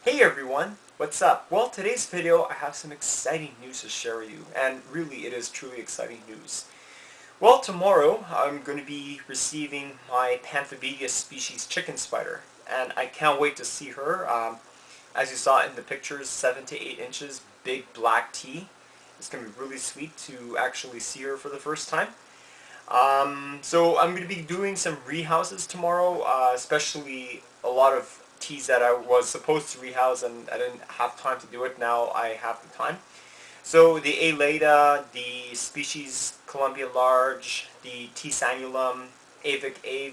Hey everyone, what's up? Well, today's video I have some exciting news to share with you, and really it is truly exciting news. Well, tomorrow I'm going to be receiving my Panthobedia species chicken spider, and I can't wait to see her. As you saw in the pictures, 7 to 8 inches, big black tea. It's going to be really sweet to actually see her for the first time. So I'm going to be doing some rehouses tomorrow, especially a lot of teas that I was supposed to rehouse and I didn't have time to do it. Now I have the time. So the Aleta, the species Columbia large, the T. sanulum, Avic ave,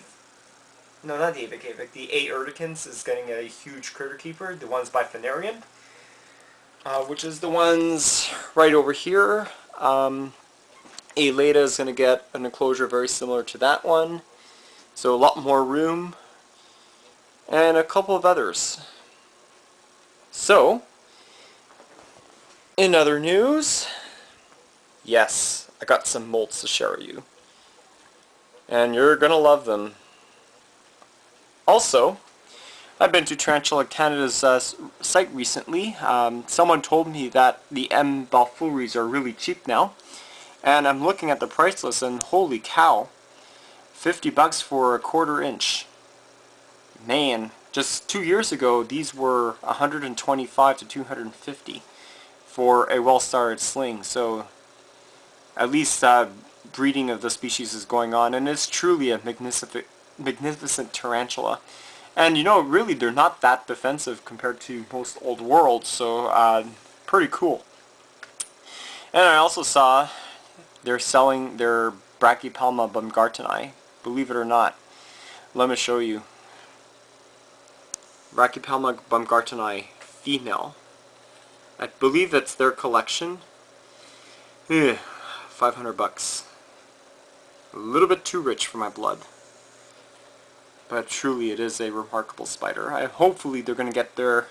no, not the Avic avic, the A. urticans is getting a huge critter keeper, the ones by Phanarian, which is the ones right over here. Aleta is going to get an enclosure very similar to that one, so a lot more room, and a couple of others. So, in other news, yes, I got some molts to share with you, and you're going to love them. Also, I've been to Tarantula Canada's site recently. Someone told me that the M. balfouris are really cheap now. And I'm looking at the price list and holy cow, $50 for a 1/4 inch. Man, just 2 years ago these were $125 to $250 for a well-started sling. So at least breeding of the species is going on, and it's truly a magnificent tarantula. And you know, really they're not that defensive compared to most old worlds, so pretty cool. And I also saw they're selling their Brachypelma baumgarteni. Believe it or not. Let me show you. Brachypelma baumgarteni, female. I believe that's their collection. $500. A little bit too rich for my blood. But truly it is a remarkable spider. Hopefully they're going to get their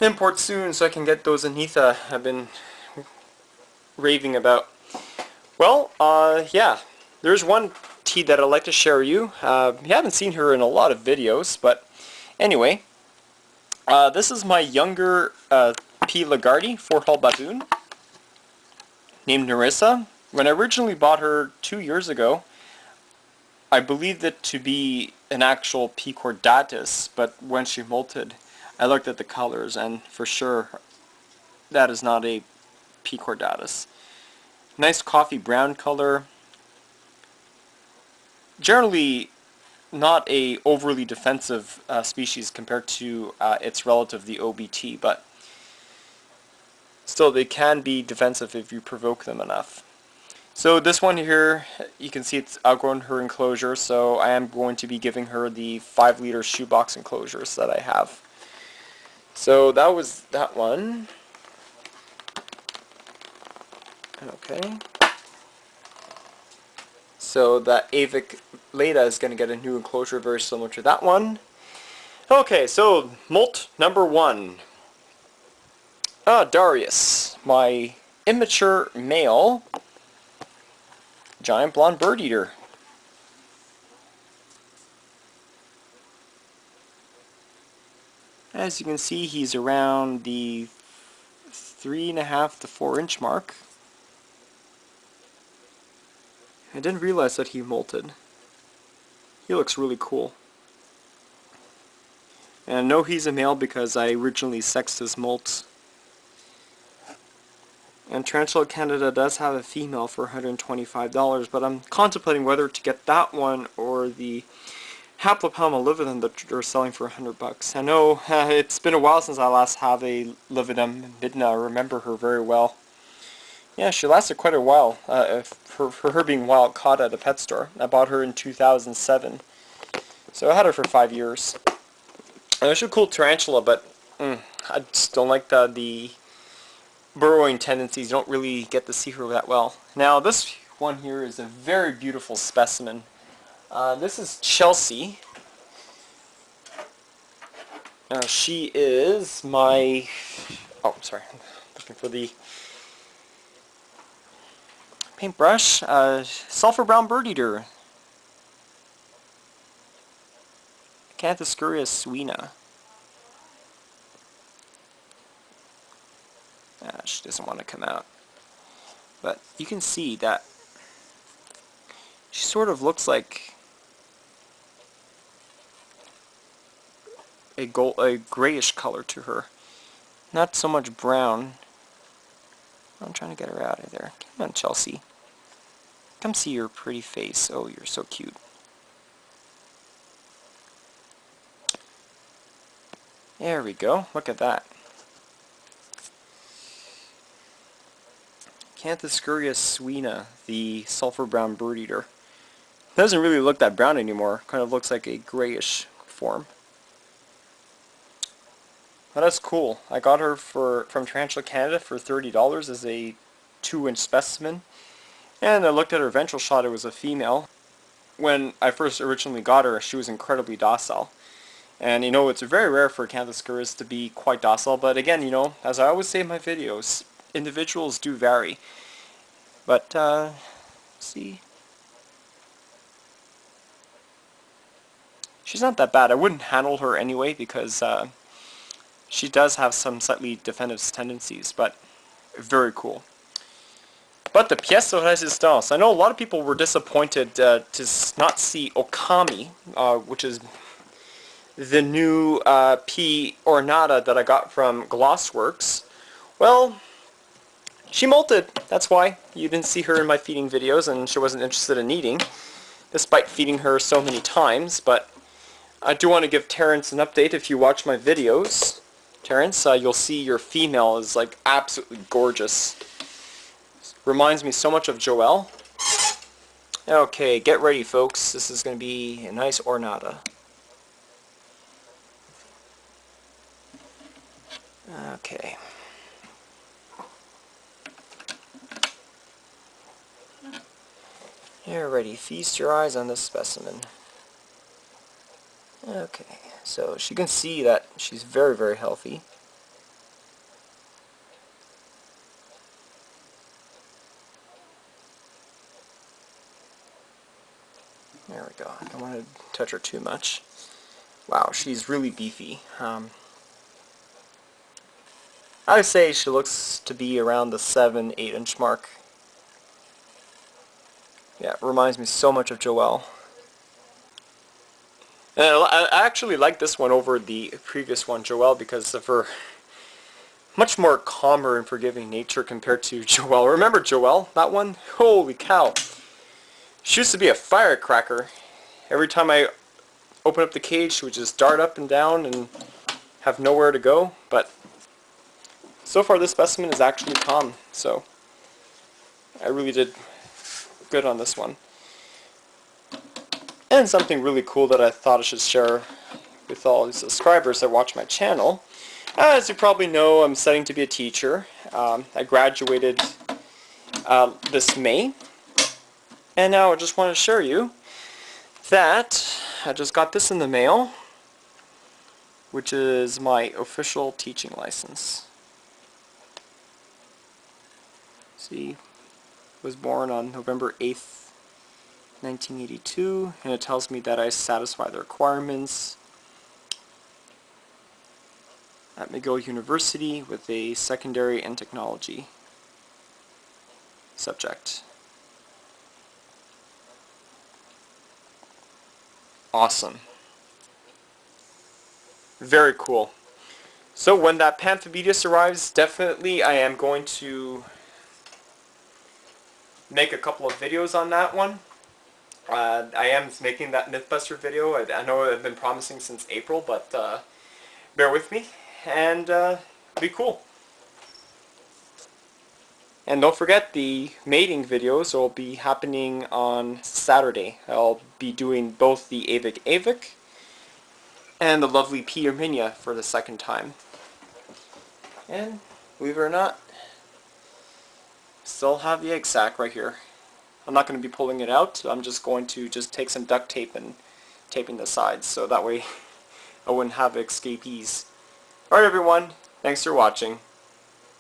import soon so I can get those Anitha I've been raving about. Well, yeah, there's one tea that I'd like to share with you. You haven't seen her in a lot of videos, but anyway, this is my younger P. Lagarde, 4-hull baboon, named Narissa. When I originally bought her 2 years ago, I believed it to be an actual P. cordatus, but when she molted, I looked at the colors, and for sure, that is not a P. cordatus. Nice coffee brown color. Generally not a overly defensive species compared to its relative, the OBT, but still they can be defensive if you provoke them enough. So this one here, you can see it's outgrown her enclosure, so I am going to be giving her the 5-liter shoebox enclosures that I have. So that was that one. Okay. So that Avic Leda is going to get a new enclosure very similar to that one. Okay, so molt number 1. Darius, my immature male giant blonde bird eater. As you can see, he's around the 3.5 to 4 inch mark. I didn't realize that he molted. He looks really cool. And I know he's a male because I originally sexed his molts. And Tarantula Canada does have a female for $125, but I'm contemplating whether to get that one or the Haplopelma lividum that they're selling for $100. I know it's been a while since I last have a lividum midna. I remember her very well. Yeah, she lasted quite a while for her being wild caught at a pet store. I bought her in 2007, so I had her for 5 years. She's a cool tarantula, but I just don't like the burrowing tendencies. You don't really get to see her that well. Now this one here is a very beautiful specimen. This is Chelsea. She is my... Oh, sorry. I'm looking for the paintbrush. Sulfur brown bird eater. Acanthoscurria suina. She doesn't want to come out. But you can see that she sort of looks like a grayish color to her. Not so much brown. I'm trying to get her out of there. Come on, Chelsea. Come see your pretty face. Oh, you're so cute. There we go. Look at that. Canthoscurria suina, the sulfur brown bird eater. Doesn't really look that brown anymore. Kind of looks like a grayish form. But that's cool. I got her from Tarantula Canada for $30 as a 2-inch specimen. And I looked at her ventral shot. It was a female. When I first originally got her, she was incredibly docile. And you know, it's very rare for Canthoscurrias to be quite docile. But again, you know, as I always say in my videos, individuals do vary. But, see, she's not that bad. I wouldn't handle her anyway because she does have some slightly defensive tendencies, but very cool. But the pièce de résistance. I know a lot of people were disappointed to not see Okami, which is the new P ornata that I got from Glossworks. Well, she molted. That's why you didn't see her in my feeding videos, and she wasn't interested in eating, despite feeding her so many times. But I do want to give Terrence an update. If you watch my videos, Terrence, you'll see your female is like absolutely gorgeous. Reminds me so much of Joelle. Okay, get ready, folks. This is going to be a nice ornata. Okay. You're ready. Feast your eyes on this specimen. Okay, so you can see that she's very, very healthy. There we go. I don't want to touch her too much. Wow, she's really beefy. I would say she looks to be around the 7-8 inch mark. Yeah, it reminds me so much of Joelle. And I actually like this one over the previous one, Joelle, because of her much more calmer and forgiving nature compared to Joelle. Remember Joelle? That one? Holy cow. She used to be a firecracker. Every time I open up the cage, she would just dart up and down and have nowhere to go. But so far this specimen is actually calm, so I really did good on this one. And something really cool that I thought I should share with all the subscribers that watch my channel. As you probably know, I'm studying to be a teacher. I graduated this May. And now I just want to share you that I just got this in the mail, which is my official teaching license. See, was born on November 8th, 1982, and it tells me that I satisfy the requirements at McGill University with a secondary and technology subject. Awesome. Very cool. So when that Panthobeteus arrives, definitely I am going to make a couple of videos on that one. I am making that Mythbuster video. I know I've been promising since April, but bear with me, and be cool. And don't forget, the mating videos will be happening on Saturday. I'll be doing both the Avik and the lovely P. Erminia for the second time. And, believe it or not, still have the egg sac right here. I'm not going to be pulling it out. I'm just going to take some duct tape and taping the sides, so that way I wouldn't have escapees. Alright everyone, thanks for watching.